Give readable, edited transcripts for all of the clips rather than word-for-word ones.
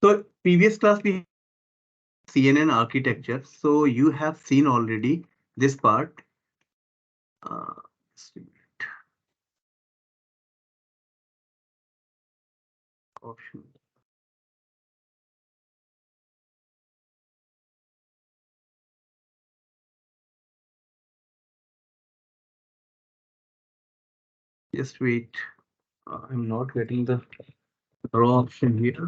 So previous class we CNN architecture. So you have seen already this part. Uh, just a minute. Option. Just wait. I'm not getting the raw option here.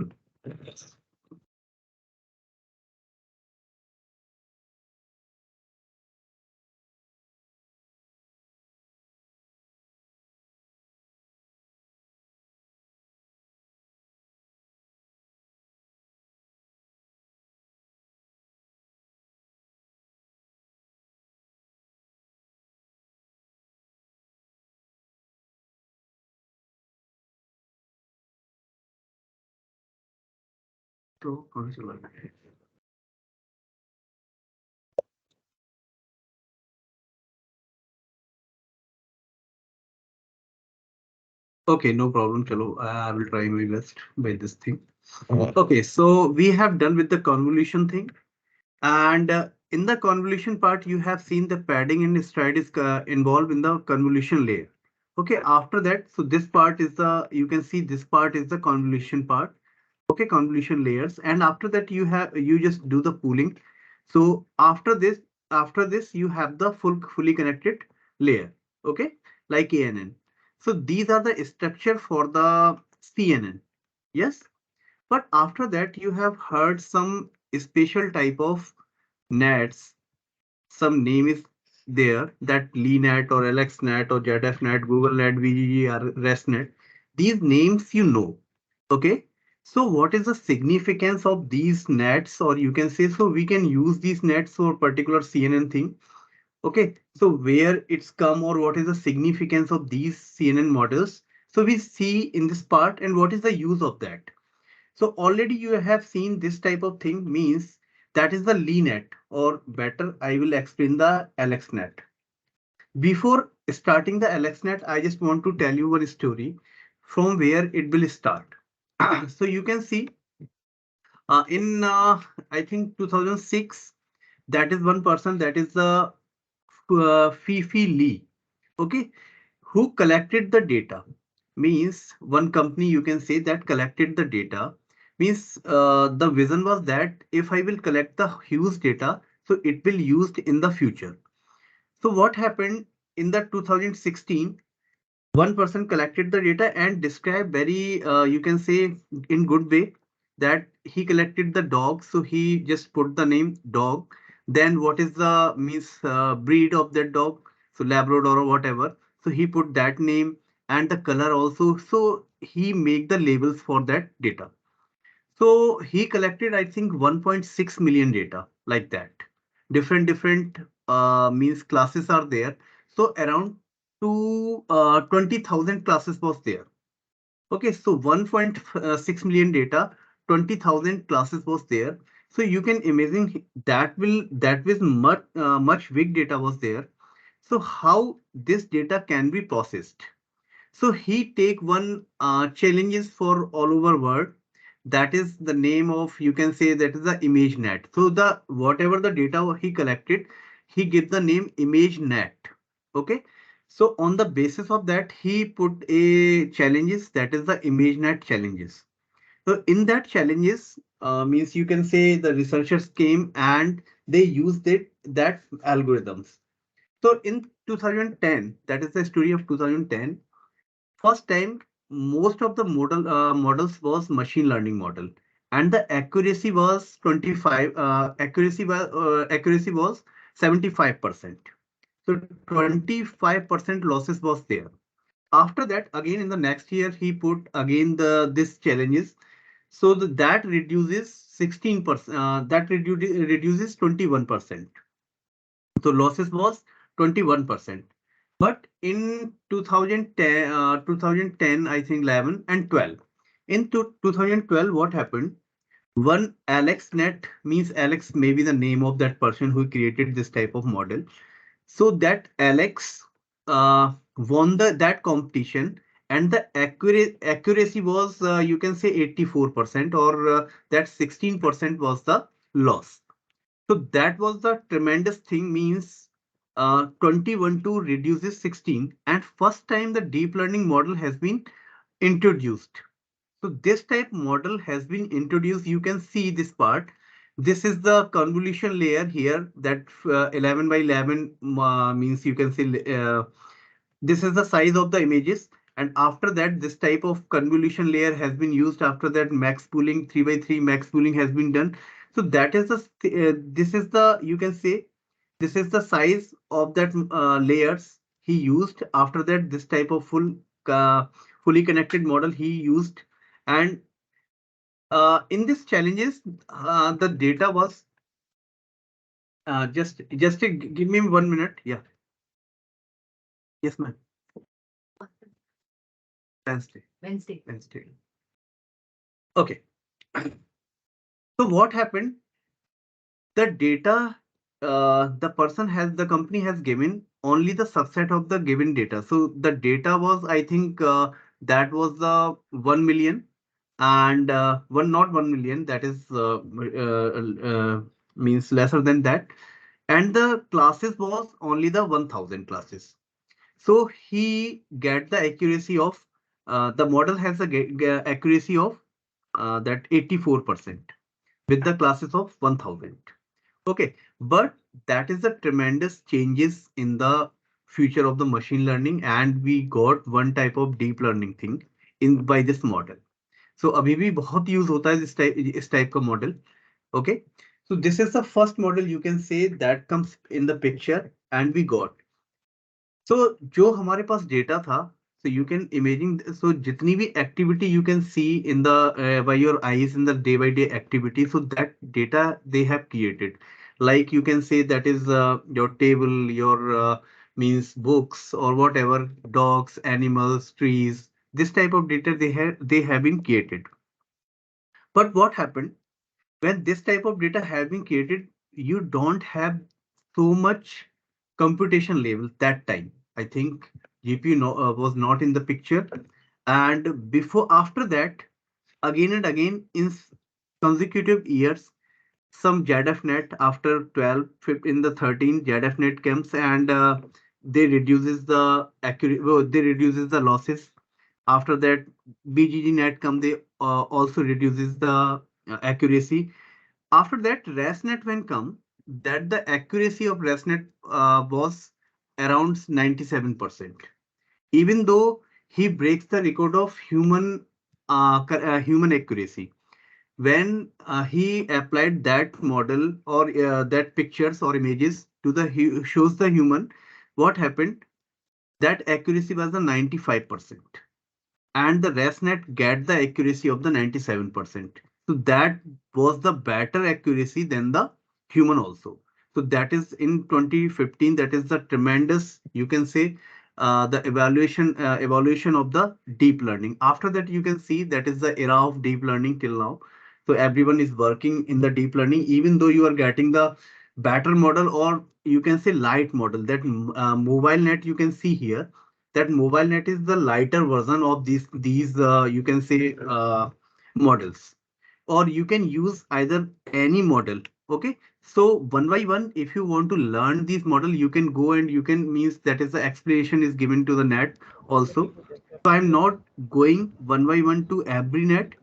तो कौन सी वाला है? Okay, no problem. Chalo, I will try my best by this thing. Okay, so we have done with the convolution thing. And in the convolution part, you have seen the padding and stride is involved in the convolution layer. Okay, after that, so this part is the, you can see this part is the convolution part. Okay, convolution layers. And after that, you just do the pooling. So after this, you have the fully connected layer. Okay, like ANN. So these are the structure for the CNN. Yes, but after that, you have heard some special type of nets. Some name is there, that LeNet or LXNet or ZFNet, GoogleNet, VGG or RESTNet. These names you know. Okay. So what is the significance of these nets, or you can say, so we can use these nets for particular CNN thing. Okay. So where it's come, or what is the significance of these CNN models? So we see in this part, and what is the use of that? So already you have seen this type of thing, means that is the LeNet, or better, I will explain the LXNet. Before starting the LXNet, I just want to tell you one story from where it will start. So you can see in I think 2006, that is one person, that is the Fifi Lee. Okay, who collected the data, means one company you can say that collected the data, means the vision was that if I will collect the huge data, so it will used in the future. So what happened in the 2016, one person collected the data and described very you can say in good way, that he collected the dog, so he just put the name dog. Then what is the means breed of that dog, so Labrador or whatever, so he put that name and the color also, so he make the labels for that data. So he collected, I think, 1.6 million data like that. Different means classes are there. So around 20,000 classes was there. Okay, so 1.6 million data, 20,000 classes was there. So you can imagine that was much big data was there. So how this data can be processed? So he take one challenges for all over world. That is the name of, you can say, that is the ImageNet. So the whatever the data he collected, he give the name ImageNet. Okay. So on the basis of that, he put a challenges, that is the ImageNet challenges. So in that challenges means you can say the researchers came and they used that algorithms. So in 2010, that is the story of 2010. First time, most of the models was machine learning model, and the accuracy was 25. Accuracy was 75%. So 25% losses was there. After that, again in the next year, he put again the this challenges. So that reduces 16%. That reduces 21%. So losses was 21%. But in 2010, 2010, I think 11 and 12. In 2012, what happened? One AlexNet, means Alex may be the name of that person who created this type of model. So that Alex won that competition, and the accuracy was you can say 84%, or that 16% was the loss. So that was the tremendous thing, means 21 to reduces 16, and first time the deep learning model has been introduced. So this type model has been introduced. You can see this part. This is the convolution layer here, that 11 by 11 means you can see this is the size of the images. And after that, this type of convolution layer has been used. After that, max pooling, 3 by 3 max pooling has been done. So that is the this is the, you can say, this is the size of that layers he used. After that, this type of fully connected model he used. And in this challenges, the data was give me 1 minute. Yeah. Yes, ma'am. Wednesday. Okay. So what happened? The data the company has given only the subset of the given data. So the data was, I think, that was the 1 million, and not 1 million, that is means lesser than that. And the classes was only the 1000 classes. So he get the accuracy of the model has a accuracy of that 84% with the classes of 1000. Okay, but that is the tremendous changes in the future of the machine learning, and we got one type of deep learning thing in by this model. So अभी भी बहुत use होता है इस type का model. Okay, so this is the first model you can say that comes in the picture, and we got. So जो हमारे पास data था, so you can imagine, so जितनी भी activity you can see in the by your eyes in the day by day activity, so that data they have created. Like you can say that is your table, your means books or whatever, dogs, animals, trees. This type of data they have been created. But what happened when this type of data have been created? You don't have so much computation level that time. I think GPU was not in the picture. And before, after that, again and again in consecutive years, some ZFnet after 12, in the 13, ZFnet comes, and they reduces the they reduces the losses. After that, BGGNet come, they also reduces the accuracy. After that, ResNet when come, that the accuracy of ResNet was around 97%. Even though he breaks the record of human accuracy. When he applied that model or that pictures or images to the shows the human, what happened? That accuracy was the 95%, and the ResNet get the accuracy of the 97%. So that was the better accuracy than the human also. So that is in 2015. That is the tremendous, you can say, the evaluation of the deep learning. After that, you can see that is the era of deep learning till now. So everyone is working in the deep learning, even though you are getting the better model, or you can say light model. That mobile net you can see here, that mobile net is the lighter version of these you can say models, or you can use either any model. Okay, so one by one, if you want to learn these model, you can go and you can, means that is the explanation is given to the net also. So I'm not going one by one to every net.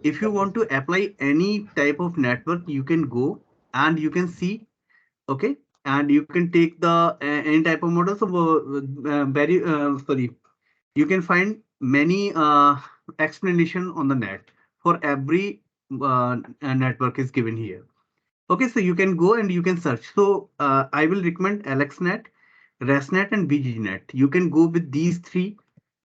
If you want to apply any type of network, you can go and you can see. Okay, and you can take the any type of model. So very sorry, you can find many explanation on the net for every network is given here. Okay, so you can go and you can search. So I will recommend AlexNet, ResNet, and BGNet. You can go with these three.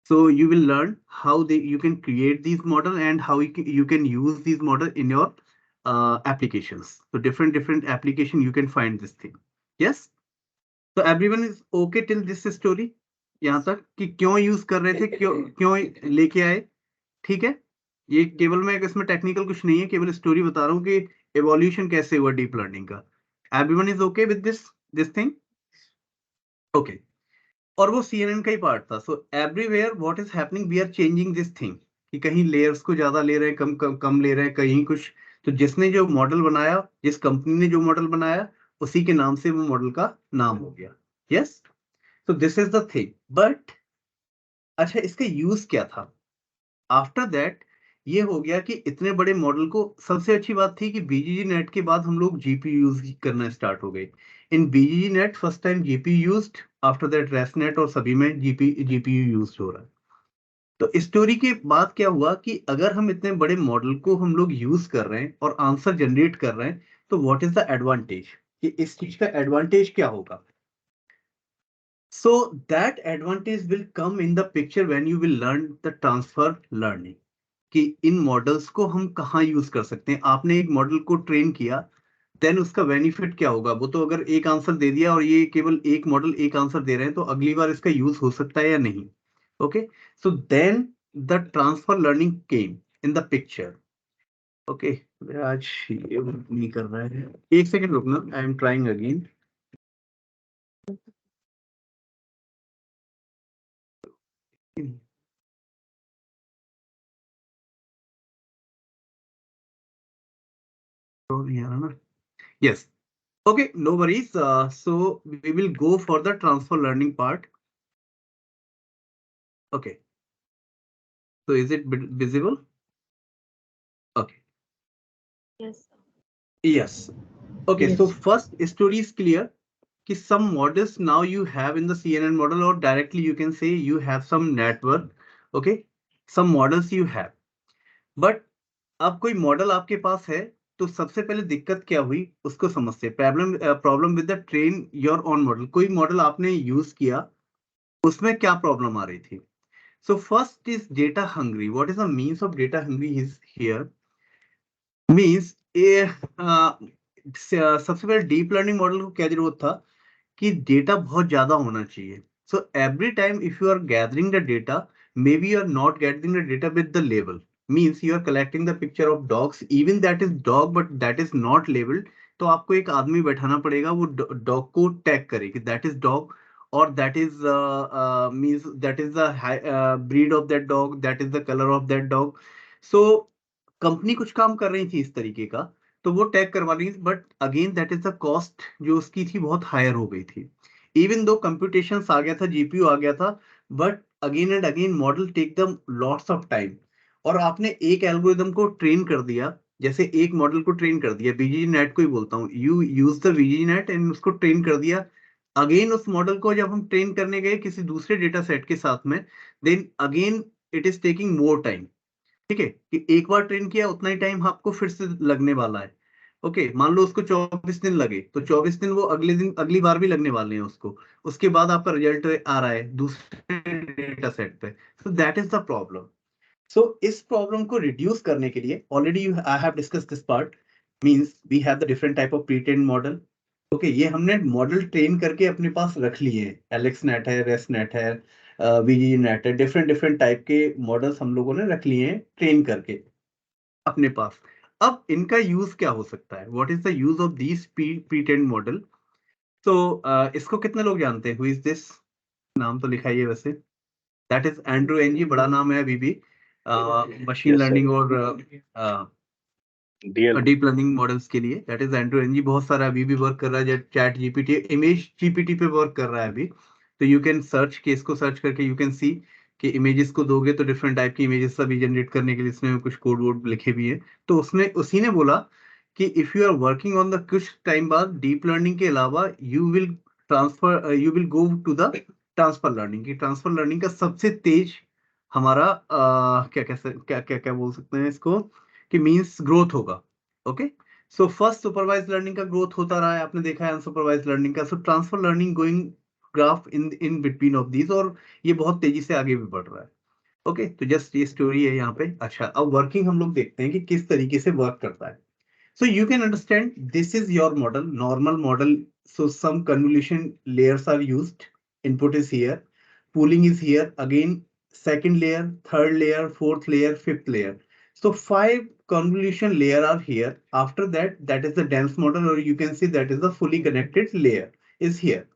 So you will learn how you can create these model, and how you can use these model in your applications. So different application you can find this thing. Yes. So everyone is okay till this story. यहाँ तक कि क्यों use कर रहे थे, क्यों क्यों लेके आए. ठीक है, ये केवल मैं इसमें टेक्निकल कुछ नहीं है, केवल स्टोरी बता रहा हूँ कि एवोल्यूशन कैसे हुआ डीप लर्निंग का. Everyone is okay with this thing. Okay. और वो CNN का ही पार्ट था. So everywhere what is happening, we are changing this thing कि कहीं लेयर्स को ज्यादा ले रहे हैं, कम कम कम ले रहे हैं, कहीं कुछ. तो जिसने जो मॉडल बनाया, जिस कंपनी ने जो मॉडल बनाया, उसी के नाम से वो मॉडल का नाम हो गया. यस. तो this is the thing. But अच्छा, इसका यूज क्या था आफ्टर दैट? ये हो गया कि इतने बड़े मॉडल को, सबसे अच्छी बात थी कि बीजीजी नेट के बाद हम लोग जीपीयू यूज करना स्टार्ट हो गए. In VGG net first time GPU used, after that ResNet और सभी में जीपीयू यूज हो रहा है. तो स्टोरी के बाद क्या हुआ कि अगर हम इतने बड़े मॉडल को हम लोग यूज कर रहे हैं और आंसर जनरेट कर रहे हैं, तो व्हाट इज द एडवांटेज, कि इस चीज का एडवांटेज क्या होगा? So that advantage will come in the picture when you will learn the transfer learning. कि इन मॉडल्स को हम कहाँ यूज कर सकते हैं. आपने एक मॉडल को ट्रेन किया, देन उसका बेनिफिट क्या होगा? वो तो अगर एक आंसर दे दिया और ये केवल एक मॉडल एक आंसर दे रहे हैं, तो अगली बार इसका यूज हो सकता है या नहीं? Okay. So then the transfer learning came in the picture. Okay. आज ये नहीं कर रहा है, एक सेकेंड रुकना, आई एम ट्राइंग अगेन. नहीं आ रहा ना. Yes. Okay, no worries. So we will go for the transfer learning part. Okay. So is it visible? Okay. Yes. Yes. Okay. Yes. So first story is clear. कि some models now you have in the CNN model, or directly you can say you have some network. Okay. Some models you have. But अब कोई model आपके पास है, तो सबसे पहले दिक्कत क्या हुई उसको समझते. Problem with the train your own model. कोई मॉडल आपने यूज किया, उसमें क्या प्रॉब्लम आ रही थी? So first is data hungry. What is the means of data hungry is here? Means सबसे पहले डीप लर्निंग मॉडल को क्या जरूरत था कि डेटा बहुत ज्यादा होना चाहिए. So every time if you are gathering the data, maybe you are not gathering the data with the label. Means you are collecting the picture of dogs, even that is dog, but that is not labeled. तो आपको एक आदमी बैठाना पड़ेगा, वो dog को tag करे कि that is dog, or that is means that is the breed of that dog, that is the color of that dog. So company कुछ काम कर रही थी इस तरीके का, तो वो टैग करवा रही थी, but again that is the cost जो उसकी थी बहुत हायर हो गई थी. इवन दो कंप्यूटेशन आ गया था, जीपीयू आ गया था, but again and again model take them lots of time. और आपने एक एल्गोरिदम को ट्रेन कर दिया, जैसे एक मॉडल को ट्रेन कर दिया, बीजीजी नेट को ही बोलता हूँ, you use the VGG net and उसको ट्रेन कर दिया. अगेन उस मॉडल को जब हम ट्रेन करने गए किसी दूसरे डेटा सेट के साथ में, then again it is taking more time. ठीक है, कि एक बार ट्रेन किया उतना ही टाइम आपको फिर से लगने वाला है. ओके, मान लो उसको 24 दिन लगे, तो 24 दिन वो अगले दिन अगली बार भी लगने वाले हैं उसको. उसके बाद आपका रिजल्ट आ रहा है दूसरे डेटा सेट पे. So that is the problem. So इस प्रॉब्लम को रिड्यूस करने के लिए already you I have discuss this part. Means we have the different type of pre train model. Okay, ये हमने मॉडल ट्रेन करके अपने पास रख लिए हैं. एलेक्स नेट है, रेस नेट है, वीजी नेट है, डिफरेंट डिफरेंट टाइप के मॉडल्स हम लोगों ने रख लिए हैं ट्रेन करके अपने पास. अब इनका यूज क्या हो सकता है? What is the use of these pre train model? तो इसको कितने लोग जानते हैं? Who is this? नाम तो लिखा ही है वैसे. That is Andrew Ng. बड़ा नाम है अभी भी मशीन लर्निंग और डीप लर्निंग मॉडल्स के लिए. That is Andrew Ng. बहुत सारा अभी भी वर्क कर रहा है. चैट जीपीटी, इमेज जीपीटी पे वर्क कर रहा है अभी. तो यू कैन सर्च के इसको सर्च करके यू कैन सी कि इमेजेस को दोगे तो डिफरेंट टाइप की इमेजेस अभी जनरेट करने के लिए इसमें कुछ कोड वोड लिखे भी है. तो उसने उसी ने बोला कि if you are working on the कुछ टाइम बाद डीप लर्निंग के अलावा you will go to the transfer learning. की ट्रांसफर लर्निंग का सबसे तेज हमारा क्या क्या क्या बोल सकते हैं इसको, कि मींस ग्रोथ होगा. Okay. So first supervise learning का ग्रोथ होता रहा है, आपने देखा है अनसुपरवाइज लर्निंग का. सो transfer learning going graph in between of these, और ये बहुत तेजी से आगे भी बढ़ रहा है. ओके, तो जस्ट ये स्टोरी है यहाँ पे. अच्छा, अब वर्किंग हम लोग देखते हैं कि किस तरीके से वर्क करता है. So you can understand this is your model, normal model. So some convolution layers are used. Input is here, pooling is here. Again, second layer, third layer, fourth layer, fifth layer. So 5 convolution layer are here. After that, that is the dense model, or you can see that is the fully connected layer is here.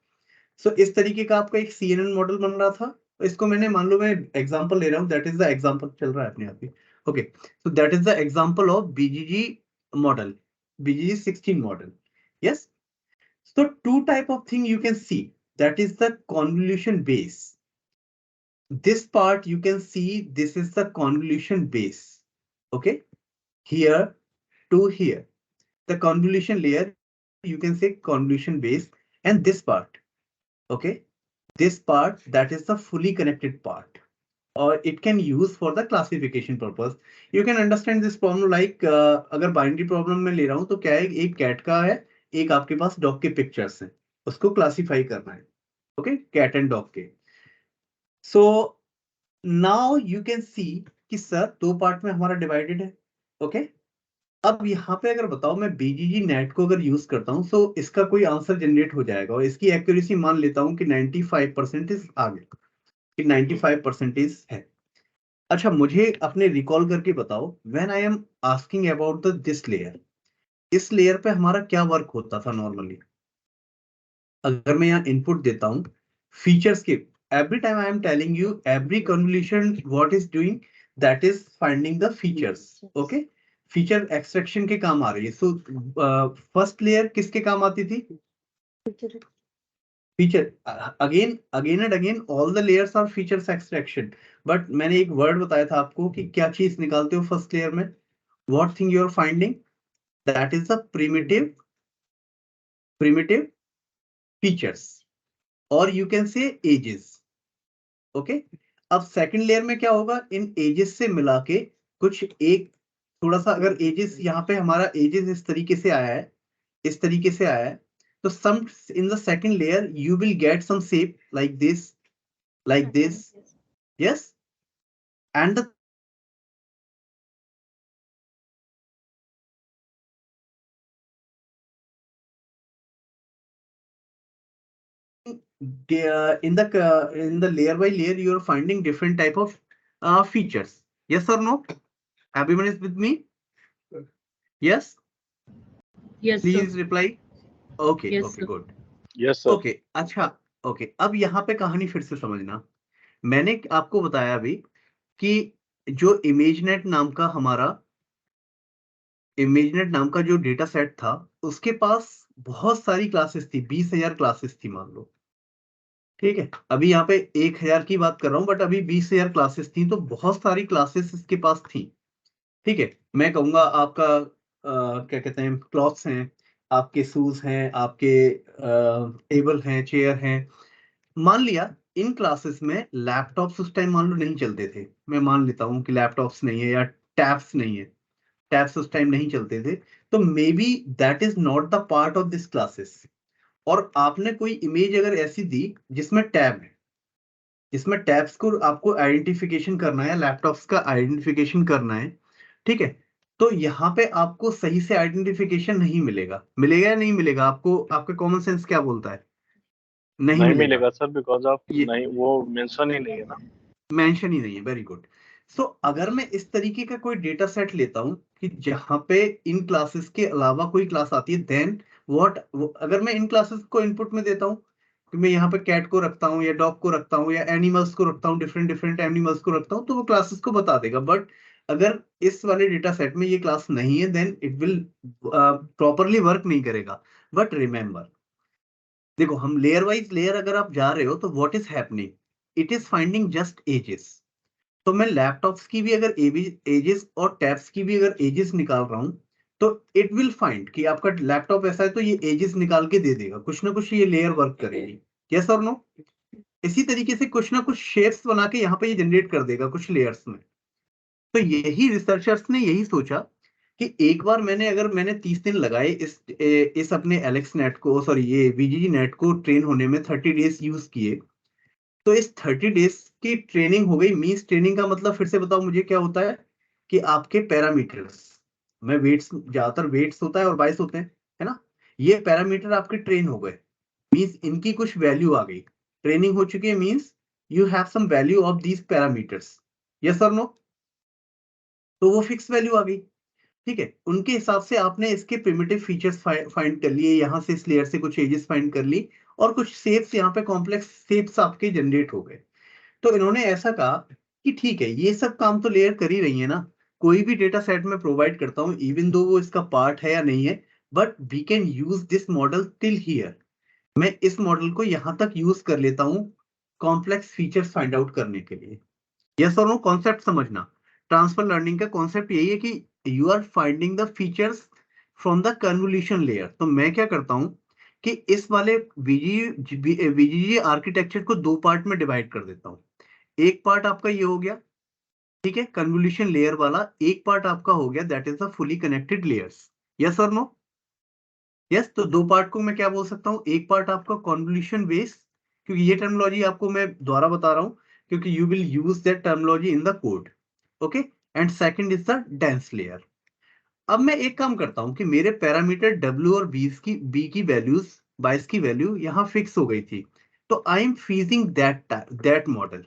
सो इस तरीके का आपका एक CNN model बन रहा था। इसको मैंने मान लो मैं एग्जांपल ले रहा हूँ, दैट इज द एग्जांपल चल रहा है अपने आप ही। Okay, so that is the example of BGG model, BGG 16 model. Yes, so two type of thing you can see, that is the convolution base. This part you can see, this is the convolution base. Okay, here to here, the convolution layer, you can say convolution base, and this part, okay, this part, that is the fully connected part, or it can use for the classification purpose. You can understand this problem like अगर binary problem में ले रहा हूं तो क्या है, एक cat का है, एक आपके पास डॉग के पिक्चर्स हैं, उसको क्लासिफाई करना है। ओके, कैट एंड डॉग के। So now you can see कि सर दो पार्ट में हमारा डिवाइडेड है। ओके, अब यहाँ पे अगर बताओ मैं BGG नेट को अगर यूज करता हूँ तो इसका कोई आंसर जनरेट हो जाएगा, और इसकी एक्यूरेसी मान लेता हूँ कि 95% आ गया, कि 95% है। अच्छा, मुझे अपने रिकॉल करके बताओ, when I am asking about the this layer, इस लेयर पे हमारा क्या वर्क होता था नॉर्मली? अगर मैं यहाँ इनपुट देता हूँ फीचर्स के, every time I am telling you every convolution what is doing, that is finding the features. Okay, feature extraction के काम आ रही है। सो फर्स्ट लेयर किसके काम आती थी? Feature. Again and again all the layers are features extraction, but मैंने एक वर्ड बताया था आपको कि क्या चीज निकालते हो फर्स्ट लेयर में, what thing you are finding, that is the primitive features, और you can say edges. Okay, अब सेकंड लेयर में क्या होगा, इन एजेस से मिला के कुछ एक थोड़ा सा, अगर एजेस यहाँ पे हमारा एजेस इस तरीके से आया है, इस तरीके से आया है, तो some in the second layer you will get some shape like this, like this. Yes, and the in the layer by layer you are finding different type of features. Yes or no? Everyone is with me? Yes, Yes, please sir. reply. Okay, Yes, okay, sir. good. Yes sir. Okay, अच्छा, okay, अब यहाँ पे कहानी फिर से समझना। मैंने आपको बताया अभी कि जो इमेजनेट नाम का हमारा जो डेटा सेट था, उसके पास बहुत सारी क्लासेस थी, 20,000 क्लासेस थी मान लो। ठीक है, अभी यहाँ पे 1,000 की बात कर रहा हूँ, बट अभी 20,000 क्लासेस थी, तो बहुत सारी क्लासेस इसके पास थी। ठीक है, मैं कहूंगा आपका क्या कहते हैं, क्लॉथ्स हैं, आपके शूज हैं, आपके टेबल हैं, चेयर हैं। मान लिया इन क्लासेस में लैपटॉप्स उस टाइम मान लो नहीं चलते थे, मैं मान लेता हूँ कि लैपटॉप्स नहीं है या टैब्स नहीं है, टैब्स उस टाइम नहीं चलते थे, तो may be that is not the part of this classes. और आपने कोई इमेज अगर ऐसी दी जिसमें टैब है, जिसमें टैब्स को आपको आइडेंटिफिकेशन करना है, लैपटॉप्स का आइडेंटिफिकेशन करना है, ठीक है, तो यहाँ पे आपको सही से आइडेंटिफिकेशन नहीं मिलेगा। मिलेगा या नहीं मिलेगा? आपको आपका कॉमन सेंस क्या बोलता है? नहीं नहीं मिलेगा। मिलेगा सर, बिकॉज ऑफ ये नहीं, वो मेंशन ही नहीं है ना। मेंशन ही नहीं है। Very good. सो अगर मैं इस तरीके का कोई डेटा सेट लेता हूं कि जहां पे इन क्लासेस के अलावा कोई क्लास आती है, देन व्हाट, अगर मैं इन क्लासेस को इनपुट में देता हूं कि मैं यहाँ पे कैट को रखता हूँ या डॉग को रखता हूँ या एनिमल्स को रखता हूँ, डिफरेंट डिफरेंट एनिमल्स को रखता हूँ, तो वो क्लासेस को बता देगा। बट अगर इस वाले डेटा सेट में ये क्लास नहीं है, then it will properly work नहीं करेगा। बट रिमेंबर, देखो हम लेयर वाइज लेयर अगर आप जा रहे हो तो what is happening, it is finding just edges. तो मैं लैपटॉप्स की भी अगर एजेस और टैब्स की भी अगर एजेस निकाल रहा हूं, तो इट विल फाइंड कि आपका लैपटॉप ऐसा है तो ये एजेस निकाल के दे देगा, कुछ ना कुछ ये लेयर वर्क करेगी। यस और नो? इसी तरीके से कुछ ना कुछ शेप्स बना के यहाँ पे ये जनरेट कर देगा कुछ लेयर्स में। तो यही रिसर्चर्स ने यही सोचा कि एक बार मैंने 30 दिन लगाए इस अपने एलेक्स नेट को, सॉरी ये बीजीजी नेट को ट्रेन होने में, 30 डेज यूज किए, तो इस 30 डेज की ट्रेनिंग हो गई। मींस ट्रेनिंग का मतलब फिर से बताओ मुझे क्या होता है, कि आपके पैरामीटर्स में वेट्स, ज्यादातर वेट्स होता है और बाइस होते हैं, है ना, ये पैरामीटर आपके ट्रेन हो गए, मींस इनकी कुछ वैल्यू आ गई, ट्रेनिंग हो चुकी है, means you have some value of these parameters. Yes और नो? तो वो फिक्स वैल्यू आ गई। ठीक है, उनके हिसाब से आपने इसके प्रिमिटिव फीचर्स फाइंड कर लिए, यहाँ से इस लेयर से कुछ एजेस फाइंड कर ली, और कुछ शेप्स यहाँ पे कॉम्प्लेक्स शेप्स आपके जनरेट हो गए। तो इन्होंने ऐसा कहा कि ठीक है, ये सब काम तो लेयर कर ही रही है ना, कोई भी डेटा सेट में प्रोवाइड करता हूँ इवन दो वो इसका पार्ट है या नहीं है, but we can use this model till here. मैं इस मॉडल को यहां तक यूज कर लेता हूँ कॉम्प्लेक्स फीचर्स फाइंड आउट करने के लिए। यस और नो कॉन्सेप्ट समझना, ट्रांसफर लर्निंग का कॉन्सेप्ट यही है कि you are finding the features from the convolution layer. तो मैं क्या करता हूं कि इस वाले वीजीजी आर्किटेक्चर को दो पार्ट में डिवाइड कर देता हूं। एक पार्ट आपका ये हो गया, ठीक है, कन्वोल्यूशन लेयर वाला। एक पार्ट आपका हो गया that is the fully connected layers. Yes और नो? यस, तो दो पार्ट को मैं क्या बोल सकता हूँ, एक पार्ट आपका कन्वोल्यूशन बेस, क्योंकि ये टर्मिनोलॉजी आपको मैं दोबारा बता रहा हूँ क्योंकि you will use that terminology in the code. Okay, and second is the dense layer. अब मैं एक काम करता हूं कि मेरे पैरामीटर W और B की वैल्यूज, 22 की वैल्यू यहाँ फिक्स हो गई थी, तो I am freezing that model.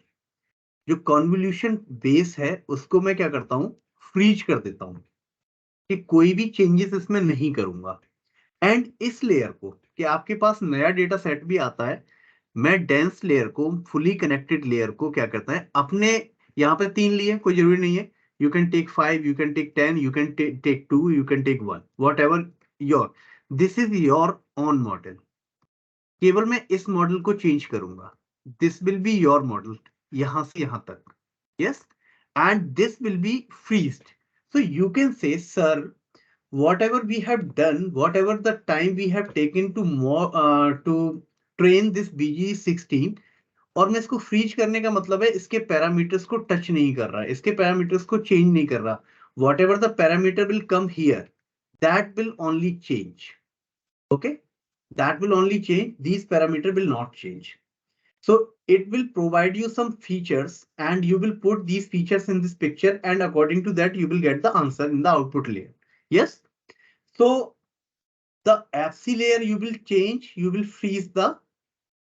जो कन्वोल्यूशन बेस है उसको मैं क्या करता हूँ, फ्रीज कर देता हूँ कि कोई भी चेंजेस इसमें नहीं करूंगा। एंड इस लेयर को कि आपके पास नया डेटा सेट भी आता है, मैं डेंस लेयर को, फुली कनेक्टेड लेयर को क्या करता है, अपने यहाँ पे 3 लिए, कोई जरूरी नहीं है, you can take 5, you can take 10, you can take 2, you can take 1, whatever your, this is your own model. केवल मैं इस मॉडल को चेंज करूंगा, this will be your model यहां से यहां तक। Yes, and this will be freezed. So you can say sir whatever we have done, whatever the time we have taken to train this BG16, और मैं इसको freeze करने का मतलब है इसके पैरामीटर्स को टच नहीं कर रहा, इसके पैरामीटर्स को चेंज नहीं कर रहा। whatever the parameter will come here, that will only change. Okay, that will only change, these parameter will not change. So it will provide you some features and you will put these features in this picture, and according to that you will get the answer in the output layer. Yes, so the FC layer you will change, you will freeze the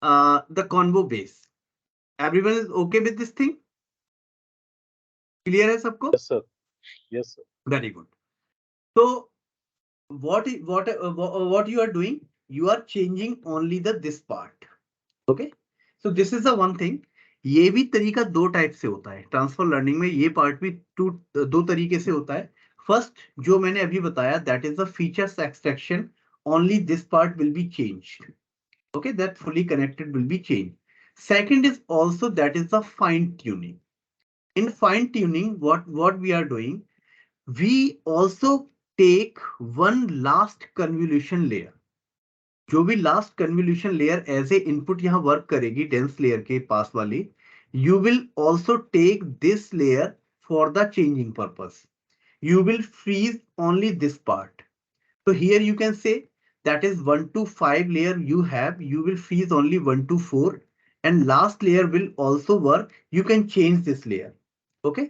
convo base. Everyone is okay with this thing? Clear है सबको? Yes, sir. Yes, sir. Very good. So what you are doing, you are changing only this part. Okay, so this is the one thing. ये भी तरीका दो type से होता है transfer learning में, ये पार्ट भी दो तरीके से होता है। फर्स्ट जो मैंने अभी बताया that is the features extraction, only this part will be changed. Okay, that fully connected will be changed. Second is also that is the fine tuning. In fine tuning, what we are doing, we also take one last convolution layer. जो भी last convolution layer as a input यहाँ work करेगी dense layer के पास वाली, you will also take this layer for the changing purpose. You will freeze only this part. So here you can say that is 1 to 5 layer you have, you will freeze only 1 to 4, and last layer will also work. You can change this layer. Okay,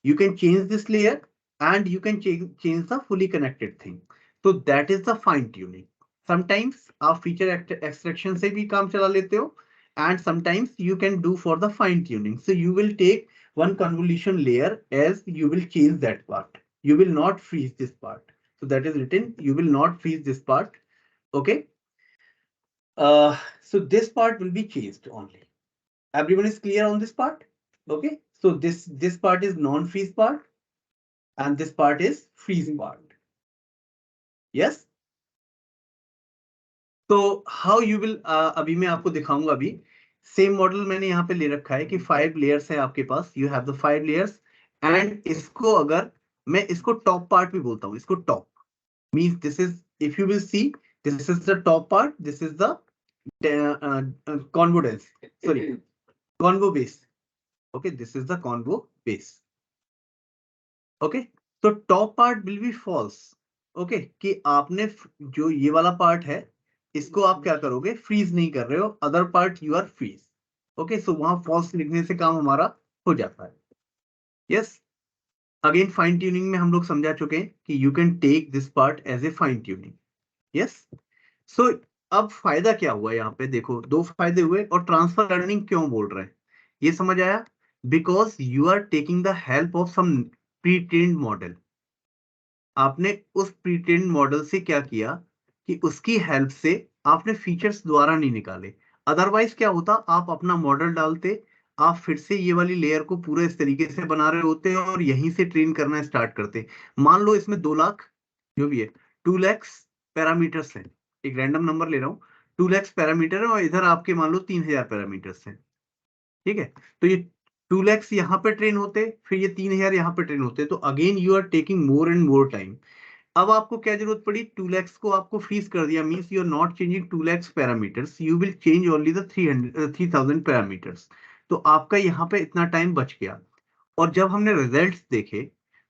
you can change this layer and you can change the fully connected thing. So that is the fine tuning. Sometimes आप feature extraction से भी काम चला लेते हो, and sometimes you can do for the fine tuning. So you will take one convolution layer as you will change that part. You will not freeze this part. So that is written, you will not freeze this part. Okay, so this part will be changed only. Everyone is clear on this part? Okay, so this part is non-freeze part and this part is freeze part. Yes, so how you will अभी मैं आपको दिखाऊंगा। अभी same model मैंने यहाँ पे ले रखा है कि 5 लेयर्स है आपके पास, you have the 5 layers, and इसको अगर मैं इसको टॉप पार्ट भी बोलता हूँ, इसको top means this is, if you will see, this is the top part, this is the convo dense, sorry, convo base. Okay, this is the convo base. Okay, so top part will be false. Okay, कि आपने जो ये वाला part है इसको आप क्या करोगे, फ्रीज नहीं कर रहे हो, other part you are freeze. Okay, so वहां फॉल्स लिखने से काम हमारा हो जाता है। यस, अगेन फाइन ट्यूनिंग में हम लोग समझा चुके हैं कि you can take this part as a fine tuning. Yes, so अब फायदा क्या हुआ यहाँ पे देखो, दो फायदे हुए, और ट्रांसफर लर्निंग क्यों बोल रहे हैं ये समझ आया, because you are taking the help of some pre trained model. आपने उस प्री ट्रेन्ड मॉडल से क्या किया कि उसकी हेल्प से आपने फीचर्स द्वारा नहीं निकाले। अदरवाइज क्या होता, आप अपना मॉडल डालते, आप फिर से ये वाली लेयर को पूरा इस तरीके से बना रहे होते और यहीं से ट्रेन करना स्टार्ट करते। मान लो इसमें 2 लाख जो भी है, 2 लाख पैरामीटर्स हैं, एक रैंडम नंबर ले रहा हूँ, 2 लाख पैरामीटर है और इधर आपके मान लो 3000 पैरामीटर्स हैं। ठीक है, तो ये 2 lakhs यहाँ पे ट्रेन होते, फिर ये 3000 यहाँ पे ट्रेन होते, तो again you are taking more and more time. अब आपको क्या जरूरत पड़ी, 2 lakhs को आपको फ्रीज कर दिया, means you are not changing 2 lakhs parameters, you will change only the 3000 parameters. तो आपका यहाँ पे इतना टाइम बच गया। और जब हमने रिजल्ट्स देखे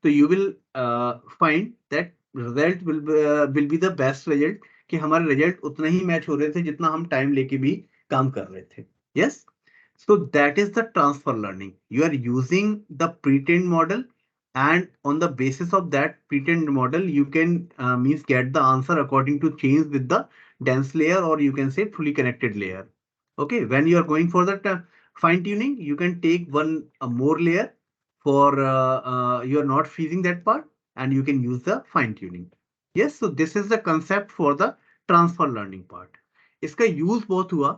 तो you will find that result will be the best result, कि हमारे रिजल्ट उतना ही मैच हो रहे थे जितना हम टाइम लेके भी काम कर रहे थे। Yes, so that is the transfer learning. You are using the pre-trained model, and on the basis of that pre-trained model, you can means get the answer according to change with the dense layer, or you can say fully connected layer. Okay, when you are going for that fine tuning, you can take one more layer for you are not freezing that part, and you can use the fine tuning. Yes, so this is the concept for the transfer learning part. इसका use बहुत हुआ,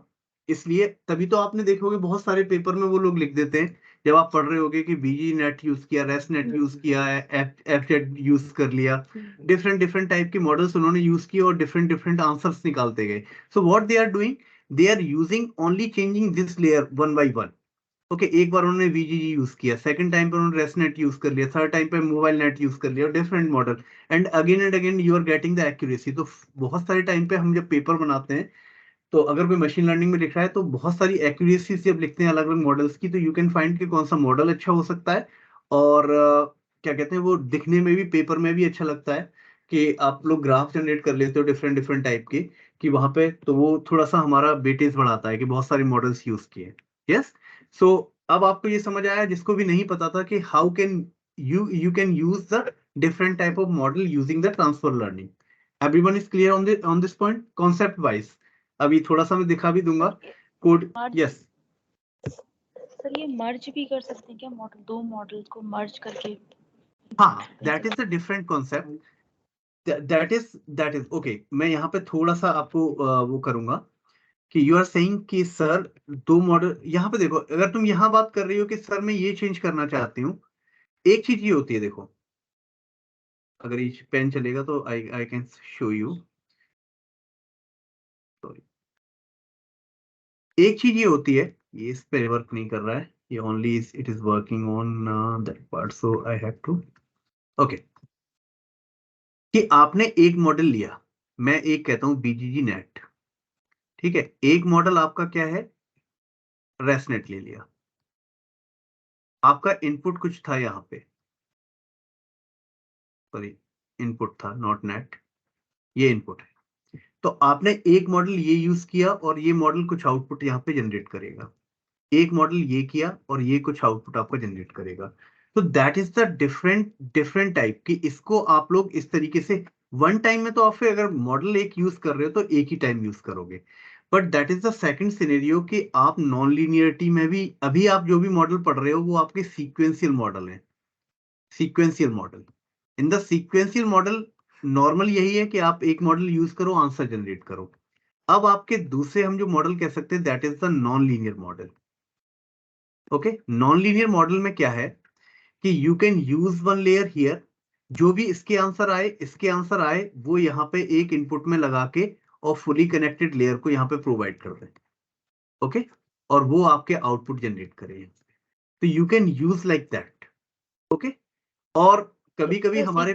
इसलिए तभी तो आपने देखोगे बहुत सारे पेपर में वो लोग लिख देते हैं, जब आप पढ़ रहे होगे कि बीजी नेट यूज किया, रेस्ट नेट यूज किया है, एफजेड यूज कर लिया, डिफरेंट डिफरेंट टाइप के मॉडल्स उन्होंने यूज किए और डिफरेंट डिफरेंट आंसर्स निकालते गए। So what they are doing, they are using only changing this layer one by one. Okay, एक बार उन्होंने वीजीजी यूज किया, सेकंड टाइम पे उन्होंने रेस्ट नेट यूज कर लिया, थर्ड टाइम पे मोबाइल नेट यूज कर लिया, different model, and again you are getting the accuracy. तो बहुत सारे टाइम पे हम जब पेपर बनाते हैं, तो अगर कोई मशीन लर्निंग में लिख रहा है तो बहुत सारी एक्यूरेसी जब लिखते हैं अलग अलग मॉडल्स की, तो यू कैन फाइंड कि कौन सा मॉडल अच्छा हो सकता है, और क्या कहते हैं वो दिखने में भी पेपर में भी अच्छा लगता है, कि आप लोग ग्राफ जनरेट कर लेते हो डिफरेंट डिफरेंट टाइप के, कि वहां पे तो वो थोड़ा सा हमारा वेटेज बढ़ाता है कि बहुत सारे मॉडल्स यूज किए। यस, सो अब आपको ये समझ आया, जिसको भी नहीं पता था कि how can you can use the different type of model using the transfer learning. Everyone is clear on this point concept wise? अभी थोड़ा सा मैं दिखा भी दूंगा कोड। यस सर, ये मर्ज भी कर सकते हैं क्या, मॉडल, 2 मॉडल्स को मर्ज करके? हाँ, that is the different concept, that is okay. मैं यहाँ पे थोड़ा सा आपको वो करूंगा कि यू आर सेइंग कि सर 2 मॉडल, यहाँ पे देखो, अगर तुम यहाँ बात कर रही हो कि सर मैं ये चेंज करना चाहती हूँ, एक चीज ये होती है, देखो अगर ये पेन चलेगा तो I can show you, sorry, एक चीज ये होती है, ये इस पे वर्क नहीं कर रहा है, ये only it is working on that part, so I have to okay, कि आपने एक मॉडल लिया, मैं एक कहता हूं बीजीजी नेट, ठीक है, एक मॉडल आपका क्या है, रेसनेट ले लिया, आपका इनपुट कुछ था यहाँ पे, सॉरी इनपुट था नॉट नेट, ये इनपुट है, तो आपने एक मॉडल ये यूज किया और ये मॉडल कुछ आउटपुट यहाँ पे जनरेट करेगा, एक मॉडल ये किया और ये कुछ आउटपुट आपका जनरेट करेगा। तो that is the different different type की, इसको आप लोग इस तरीके से वन टाइम में, तो आप फिर अगर मॉडल एक यूज कर रहे हो तो एक ही टाइम यूज करोगे, but that is the second scenario कि आप नॉन लीनियरिटी में भी, अभी आप जो भी मॉडल पढ़ रहे हो वो आपके सीक्वेंशियल मॉडल है, sequential model. In the sequential model normal यही है कि आप एक मॉडल यूज करो, आंसर जनरेट करो। अब आपके दूसरे हम जो मॉडल कह सकते हैं that is the non linear model. Okay, non linear model में क्या है कि you can use one layer here, जो भी इसके आंसर आए, इसके आंसर आए, वो यहाँ पे एक इनपुट में लगा के और फुली कनेक्टेड लेयर को यहाँ पे प्रोवाइड कर दें। ओके, और वो आपके आउटपुट जनरेट करे, तो you can use like that. Okay, और कभी कभी हमारे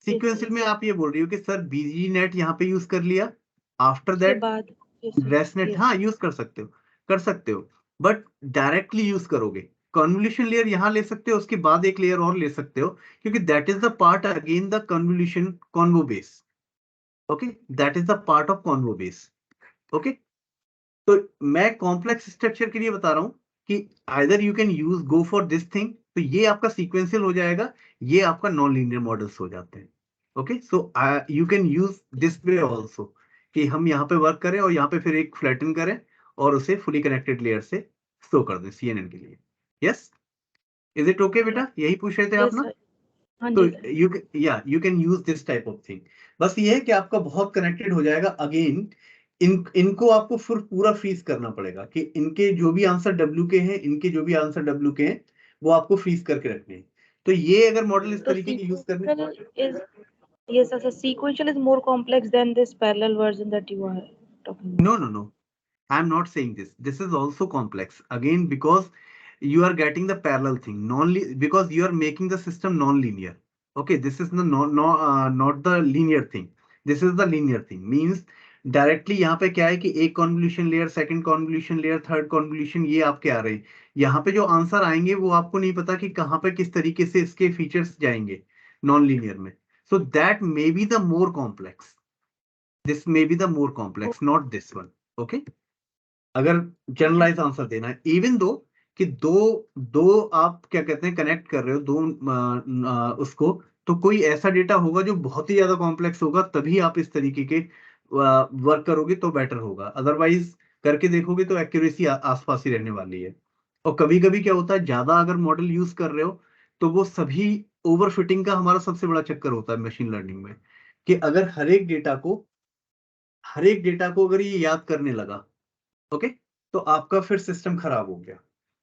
सीक्वेंशियल में आप ये बोल रही हो कि सर बीजी नेट यहाँ पे यूज कर लिया, आफ्टर दैट रेस्ट नेट, हाँ यूज कर सकते हो, बट डायरेक्टली यूज करोगे, कन्वोल्यूशन लेयर यहाँ ले सकते हो, उसके बाद एक लेयर और ले सकते हो, क्योंकि that is the part again the convolution convo base. Okay, that is the part of convo base. Okay, तो मैं कॉम्प्लेक्स स्ट्रक्चर के लिए बता रहा हूं कि either you can use go for this thing, तो ये आपका सीक्वेंशियल हो जाएगा, ये आपका नॉन लीनियर मॉडल्स हो जाते हैं। Okay, so you can use this way also, कि हम यहाँ पे वर्क करें और यहाँ पे फिर एक फ्लैटन करें और उसे फुली कनेक्टेड लेयर से शो कर दें सीएनएन के लिए। यस, इज इट ओके बेटा, यही पूछ रहे थे आप ना? हाँ तो जी you can use this type of thing. बस ये है कि आपका बहुत कनेक्टेड हो जाएगा। अगेन इनको आपको फिर पूरा फ्रीज करना पड़ेगा कि इनके जो भी आंसर डब्ल्यू के हैं, इनके जो भी आंसर डब्ल्यू के हैं, वो आपको फ्रीज करके रखने हैं। तो ये अगर मॉडल इस तो तरीके के यूज करने, sequential is yes as a sequential is more complex than this parallel version that you are talking about. no, I'm not saying this. This is also complex. Again, because you are getting the parallel thing, because you are making the system non-linear. Okay, this is not the linear thing. This is the linear thing. Means directly यहाँ पे क्या है कि एक convolution layer, second convolution layer, third convolution, ये आपके आ रहे हैं। यहाँ पे जो आंसर आएंगे वो आपको नहीं पता कि कहाँ पे किस तरीके से इसके फीचर्स जाएंगे नॉन लीनियर में। So that may be the more complex, this may be the more complex, not this one. Okay, अगर जनरलाइज आंसर देना है, इवन दो कि दो दो आप क्या कहते हैं कनेक्ट कर रहे हो दो उसको, तो कोई ऐसा डेटा होगा जो बहुत ही ज्यादा कॉम्प्लेक्स होगा, तभी आप इस तरीके के वर्क करोगे तो बेटर होगा। अदरवाइज करके देखोगे तो एक्यूरेसी आसपास ही रहने वाली है। और कभी कभी क्या होता है, ज्यादा अगर मॉडल यूज कर रहे हो तो वो सभी ओवरफिटिंग का हमारा सबसे बड़ा चक्कर होता है मशीन लर्निंग में, कि अगर हर एक डेटा को अगर ये याद करने लगा, ओके, तो आपका फिर सिस्टम खराब हो गया।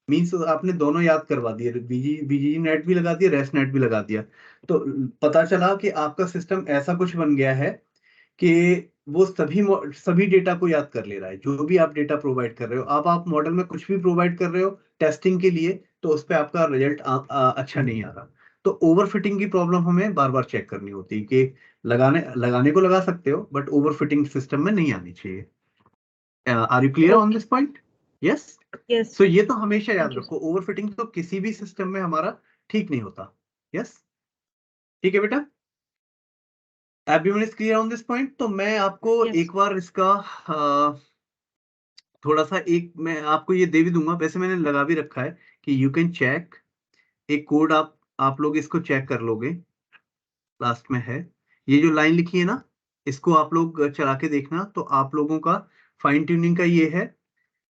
मीन्स आपने दोनों याद करवा दिए, बीजी नेट भी लगा दिया, रेस्ट नेट भी लगा दिया, तो पता चला कि आपका सिस्टम ऐसा कुछ बन गया है कि वो सभी डेटा को याद कर ले रहा है। जो भी आप डेटा प्रोवाइड कर रहे हो, आप मॉडल में कुछ भी प्रोवाइड कर रहे हो टेस्टिंग के लिए, तो उस पर आपका रिजल्ट अच्छा नहीं आ रहा। तो ओवरफिटिंग की प्रॉब्लम हमें बार बार चेक करनी होती है कि लगाने को लगा सकते हो, बट ओवरफिटिंग सिस्टम में नहीं आनी चाहिए। Are you clear on this point? Yes. Yes. सो ये तो हमेशा याद Thank you. रखो, ओवरफिटिंग तो किसी भी सिस्टम में हमारा ठीक नहीं होता। यस, ठीक है बेटा, everyone is clear on this point. तो मैं आपको Yes. एक बार इसका थोड़ा सा मैं आपको ये दे भी दूंगा, वैसे मैंने लगा भी रखा है कि यू कैन चेक एक कोड, आप लोग इसको चेक कर लोगे, लास्ट में है ये जो लाइन लिखी है ना, इसको आप लोग चला के देखना, तो आप लोगों का फाइन ट्यूनिंग का ये है,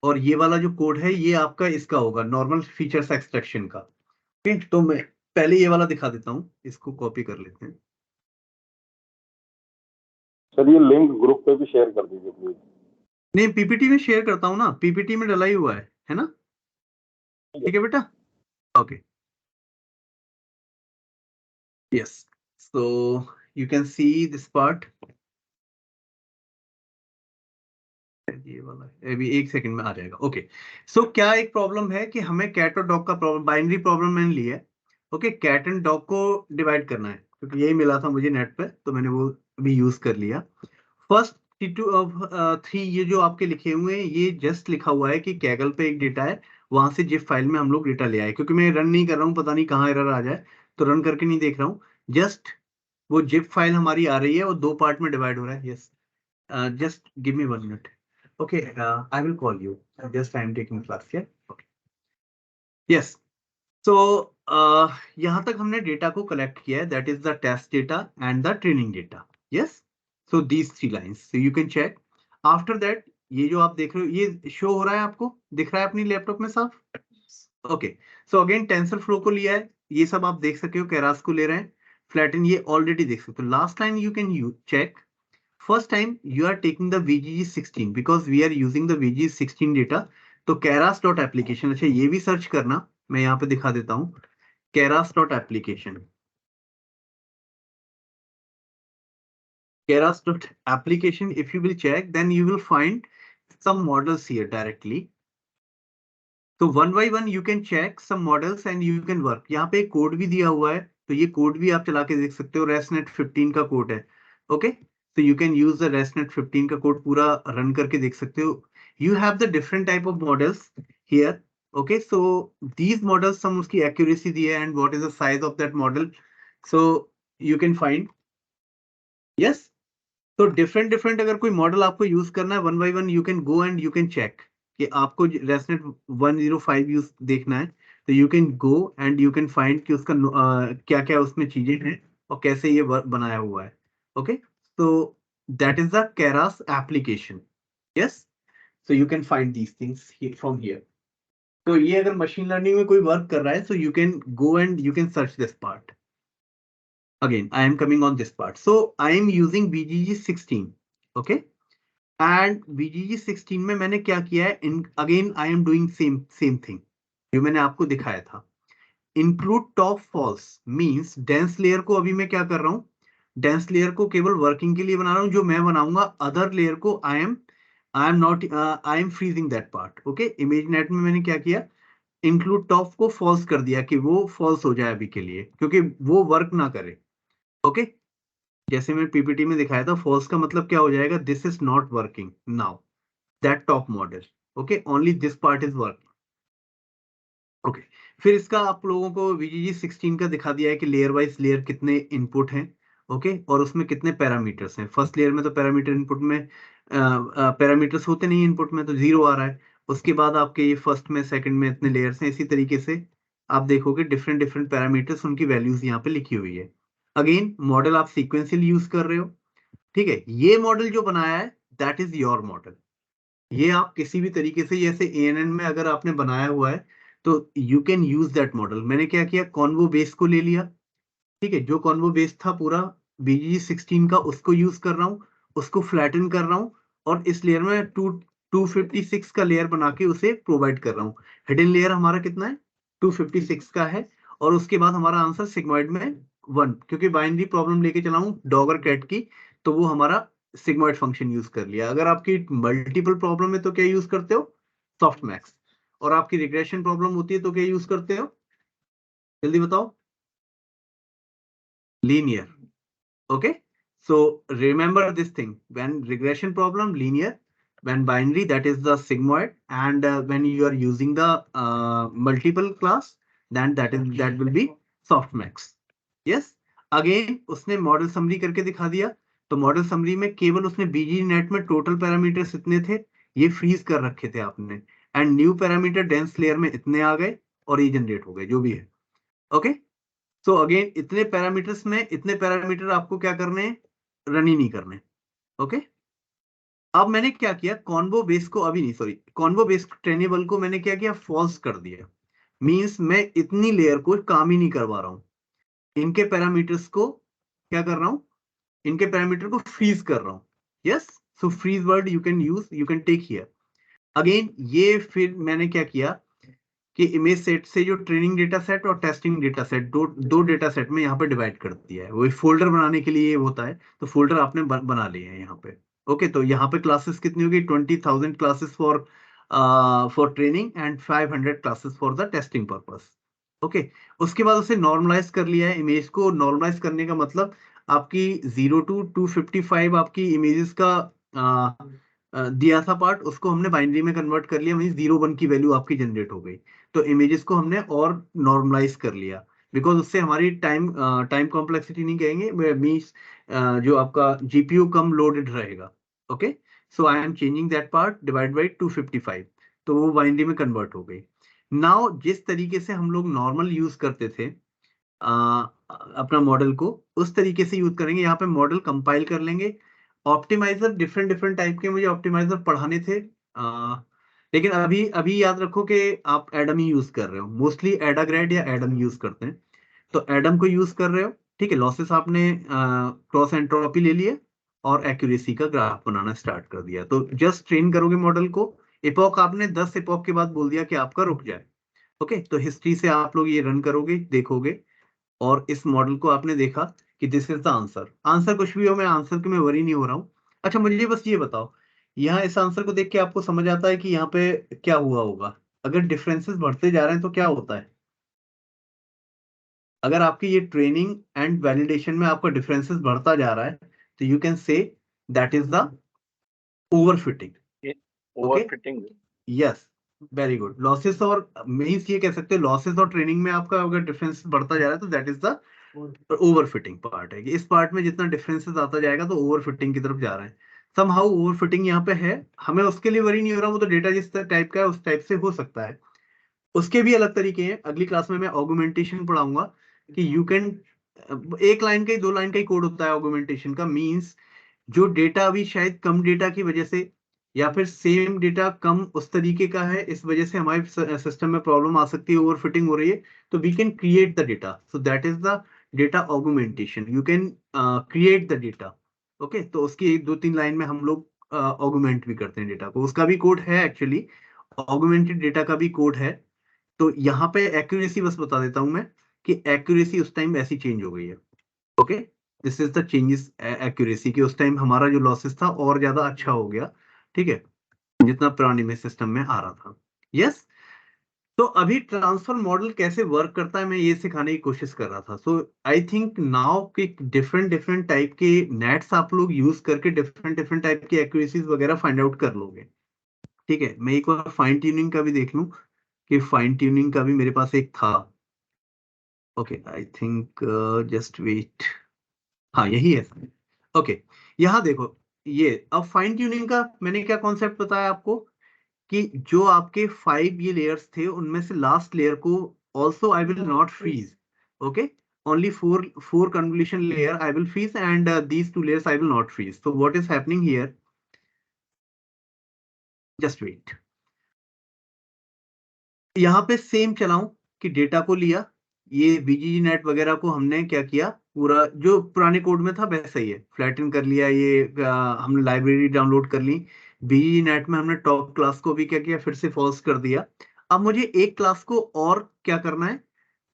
और ये वाला जो कोड है ये आपका इसका होगा नॉर्मल फीचर्स एक्सट्रैक्शन का। ओके, तो मैं पहले ये वाला दिखा देता हूँ, इसको कॉपी कर लेते हैं। सर ये लिंक ग्रुप पे भी शेयर कर दीजिए प्लीज। नहीं, पीपीटी में शेयर करता हूँ ना, पीपीटी में डला ही हुआ है ना? ठीक है बेटा, okay, yes, so you can see this part. ये वाला है, अभी एक सेकंड में आ जाएगा। ओके, सो क्या एक प्रॉब्लम है कि हमें कैट और डॉग का प्रॉब्लम, बाइनरी प्रॉब्लम मैंने ली है। ओके, कैट एंड डॉग को डिवाइड करना है, क्योंकि यही मिला था मुझे नेट पे, तो मैंने वो अभी यूज कर लिया। फर्स्ट थ्री ये जो आपके लिखे हुए हैं, ये जस्ट लिखा हुआ है कि कैगल पे एक डेटा है, वहां से जिप फाइल में हम लोग डेटा ले आए। क्योंकि मैं रन नहीं कर रहा हूँ, पता नहीं कहाँ एरर आ जाए, तो रन करके नहीं देख रहा हूँ। जस्ट वो जिप फाइल हमारी आ रही है और दो पार्ट में डिवाइड हो रहा है। Yes, just give me 1 minute. Okay, I will call you. Just I am taking class. Yeah. Okay. Yes. So यहाँ तक हमने डेटा को कलेक्ट किया है, that is the test data and the training data. Yes. So these 3 lines. So you can check. After that, ये जो आप देख रहे हो, ये शो हो रहा है आपको, दिख रहा है अपनी लैपटॉप में साफ? Okay, so again tensor flow को लिया है, ये सब आप देख सकते हो, केरास को ले रहे हैं, फ्लैटन ये ऑलरेडी देख सकते हो। Last line you can check, first time you are taking the VGG16 because we are using the VGG16 data, तो keras dot application, अच्छा ये भी सर्च करना, मैं यहाँ पे दिखा देता हूँ, keras dot application, keras dot application, if you will check then you will find some models here directly. So one by one you can check some models and you can work. यहाँ पे code भी दिया हुआ है, तो ये code भी आप चला के देख सकते हो, ResNet 15 का कोड है। Okay, so you can use the ResNet 15 का कोड पूरा रन करके देख सकते हो। You have the different type of models here. Okay, so these models हम उसकी accuracy दी है and what is the size of that model, so you can find. Yes, तो डिफरेंट अगर कोई मॉडल आपको यूज करना है, one by one you can go and you can check कि आपको रेसनेट 105 यूज देखना है, तो you can go and you can find कि उसका क्या क्या उसमें चीजें हैं और कैसे ये बनाया हुआ है। ओके, तो that is the Keras application. Yes, so you can find these things from here. तो ये अगर मशीन लर्निंग में कोई वर्क कर रहा है, सो you can go and you can search this part. Again, I am coming on this part. So I am using BGG 16. Okay. And BGG 16 में मैंने क्या किया है? Again, I am doing same thing जो मैंने आपको दिखाया था. Include top false means dense layer को अभी मैं क्या कर रहा हूँ? Dense layer को केवल वर्किंग के लिए बना रहा हूँ. जो मैं बनाऊंगा अदर लेयर को I am freezing that part. Okay. ImageNet में मैंने क्या किया? इंक्लूड टॉप को फॉल्स कर दिया कि वो फॉल्स हो जाए अभी के लिए, क्योंकि वो वर्क ना करे. ओके. जैसे मैं पीपीटी में दिखाया था, फॉल्स का मतलब क्या हो जाएगा? This is not working now, that top model. Okay, only this part is working. Okay. फिर इसका आप लोगों को VGG 16 का दिखा दिया है कि लेयर वाइज लेयर कितने इनपुट हैं. ओके. और उसमें कितने पैरामीटर्स हैं. फर्स्ट लेयर में तो पैरामीटर इनपुट में पैरामीटर्स होते नहीं, इनपुट में तो 0 आ रहा है. उसके बाद आपके ये फर्स्ट में सेकंड में इतने लेयर्स हैं. इसी तरीके से आप देखोगे डिफरेंट डिफरेंट पैरामीटर्स, उनकी वैल्यूज यहाँ पे लिखी हुई है. अगेन मॉडल आप सीक्वेंशियल यूज कर रहे हो. ठीक है. ये मॉडल जो बनाया है दैट इज योर मॉडल. ये आप किसी भी तरीके से, जैसे ANN में अगर आपने बनाया हुआ है तो you can use that model. मैंने क्या किया? कॉन्वो बेस को ले लिया. ठीक है. जो कॉन्वो बेस था पूरा BGG 16 का, उसको यूज कर रहा हूँ, उसको फ्लैटन कर रहा हूँ और इस लेयर में 256 का लेयर बना के उसे प्रोवाइड कर रहा हूँ. हिडन लेयर हमारा कितना है? 256 का है. और उसके बाद हमारा आंसर सिग्मॉइड में 1, क्योंकि बाइनरी प्रॉब्लम लेके चला हूँ डॉगर कैट की, तो वो हमारा सिग्मॉइड फंक्शन यूज कर लिया. अगर आपकी मल्टीपल प्रॉब्लम है तो क्या यूज करते हो? सॉफ्टमैक्स. और आपकी रिग्रेशन प्रॉब्लम होती है तो क्या यूज करते हो? जल्दी बताओ. Linear. Okay, so remember this thing: when regression problem, linear; when binary, that is the sigmoid; and when you are using the multiple class, then that will be softmax. Yes. Again उसने model summary करके दिखा दिया. तो model summary में केवल उसने BGNet में total parameters इतने थे, ये फ्रीज कर रखे थे आपने, and new parameter dense layer में इतने आ गए और ये जनरेट हो गए जो भी है. ओके. सो अगेन इतने पैरामीटर्स में इतने पैरामीटर आपको क्या करने हैं? रन ही नहीं करने. ओके. अब मैंने क्या किया? कॉन्वो बेस को, अभी नहीं, सॉरी, कॉन्वो बेस ट्रेनेबल को मैंने क्या किया? फॉल्स कर दिया. मींस मैं इतनी लेयर को काम ही नहीं करवा रहा हूं. इनके पैरामीटर्स को क्या कर रहा हूं? इनके पैरामीटर को फ्रीज कर रहा हूं. Yes. So freeze word you can use, you can take here. Again ये फिर मैंने क्या किया कि इमेज सेट से जो ट्रेनिंग डेटा सेट और टेस्टिंग डेटा सेट, दो डेटा सेट में यहाँ पे डिवाइड कर दिया है. वही फोल्डर बनाने के लिए ये होता है, तो फोल्डर आपने बना लिए हैं यहाँ पे. ओके. तो यहाँ पे क्लासेस कितनी होगी? 20,000 classes for training and 500 classes for the testing purpose. Okay. उसके बाद उसे नॉर्मलाइज कर लिया है. इमेज को नॉर्मलाइज करने का मतलब आपकी 0 to 255 आपकी इमेजेस का दिया था पार्ट, उसको हमने बाइनरी में कन्वर्ट कर लिया. मीन 0 1 की वैल्यू आपकी जनरेट हो गई. तो इमेजेस को हमने और नॉर्मलाइज कर लिया, बिकॉज उससे हमारी टाइम कॉम्प्लेक्सिटी नहीं कहेंगे, मीन्स जो आपका GPU कम लोडेड रहेगा. Okay. So I am changing that part, divide by 255, तो वो बाइनरी में कन्वर्ट हो गई. नाउ जिस तरीके से हम लोग नॉर्मल यूज करते थे अपना मॉडल को, उस तरीके से यूज करेंगे. यहाँ पे मॉडल कंपाइल कर लेंगे. ऑप्टिमाइजर डिफरेंट डिफरेंट टाइप के मुझे ऑप्टिमाइजर पढ़ाने थे, लेकिन अभी अभी याद रखो कि आप एडम ही यूज कर रहे हो. मोस्टली एडाग्रेड या एडम यूज करते हैं, तो एडम को यूज कर रहे हो. ठीक है. लॉसेस आपने क्रॉस एंट्रोपी ले लिए और एक्यूरेसी का ग्राफ बनाना स्टार्ट कर दिया. तो जस्ट ट्रेन करोगे मॉडल को. एपॉक आपने 10 एपॉक के बाद बोल दिया कि आपका रुक जाए. ओके. तो हिस्ट्री से आप लोग ये रन करोगे, देखोगे, और इस मॉडल को आपने देखा कि this is the answer. Answer कुछ भी हो, मैं आंसर के में वरी नहीं हो रहा हूँ. अच्छा, मुझे बस ये बताओ, यहाँ इस आंसर को देख के आपको समझ आता है कि यहाँ पे क्या हुआ होगा? अगर डिफरेंसेस बढ़ते जा रहे हैं तो क्या होता है? अगर आपकी ये ट्रेनिंग एंड वैलिडेशन में आपका डिफरेंसेस बढ़ता जा रहा है, तो you can say that is the overfitting. Overfitting. Yes. Very good. Losses और मींस ये कह सकते हैं, लॉसेस और ट्रेनिंग में आपका अगर डिफरेंस बढ़ता जा रहा है तो that is the overfitting part है. कि इस पार्ट में जितना डिफरेंसेस आता जाएगा तो ओवरफिटिंग की तरफ जा रहा है. समहाउ ओवरफिटिंग यहाँ पे है, हमें उसके लिए वरी नहीं हो रहा. वो तो डेटा जिस टाइप का है उस टाइप से हो सकता है. उसके भी अलग तरीके हैं. अगली क्लास में मैं ऑगुमेंटेशन पढ़ाऊंगा कि यू कैन, एक लाइन का ही 2 लाइन का ही कोड होता है ऑगुमेंटेशन का. मींस जो डेटा अभी शायद कम डेटा की वजह से, या फिर सेम डेटा कम उस तरीके का है, इस वजह से हमारे सिस्टम में प्रॉब्लम आ सकती है, ओवरफिटिंग हो रही है, तो we can create the data. So that is the data augmentation, you can create the data. Okay, तो उसकी एक 2-3 लाइन में हम लोग ऑगुमेंट भी करते हैं डेटा को, उसका भी कोड है एक्चुअली, ऑगुमेंटेड डेटा का भी कोड है। तो यहाँ पे एक्यूरेसी बस बता देता हूं मैं कि एक्यूरेसी उस टाइम ऐसी चेंज हो गई है। Okay, this is the changes accuracy की, उस टाइम हमारा जो लॉसेस था और ज्यादा अच्छा हो गया, ठीक है, जितना पुराने में सिस्टम में आ रहा था। यस, तो अभी ट्रांसफर मॉडल कैसे वर्क करता है मैं ये सिखाने की कोशिश कर रहा था। सो आई थिंक नाउ कि डिफरेंट डिफरेंट टाइप के नेट्स आप लोग यूज करके डिफरेंट डिफरेंट टाइप की एक्यूरेसीज वगैरह फाइंड आउट कर लोगे। ठीक है, मैं एक बार फाइन ट्यूनिंग का भी देख लूं कि फाइन ट्यूनिंग का भी मेरे पास एक था। Okay, I think just wait, हाँ यही है। ओके, यहाँ देखो, ये अब फाइन ट्यूनिंग का मैंने क्या कॉन्सेप्ट बताया आपको कि जो आपके 5 ये लेयर्स थे उनमें से लास्ट लेयर को also I will not freeze. Okay, only four convolution layer I will freeze, and these 2 layers I will not freeze. So what is happening here? Just wait. यहाँ पे सेम चलाऊं कि data को लिया, ये बीजीजी net वगैरह को हमने क्या किया, पूरा जो पुराने कोड में था वैसा ही है, फ्लैटन कर लिया, ये हमने लाइब्रेरी डाउनलोड कर ली। बीजीजी नेट में हमने टॉप क्लास को भी क्या किया, फिर से फॉल्स कर दिया। अब मुझे एक क्लास को और क्या करना है,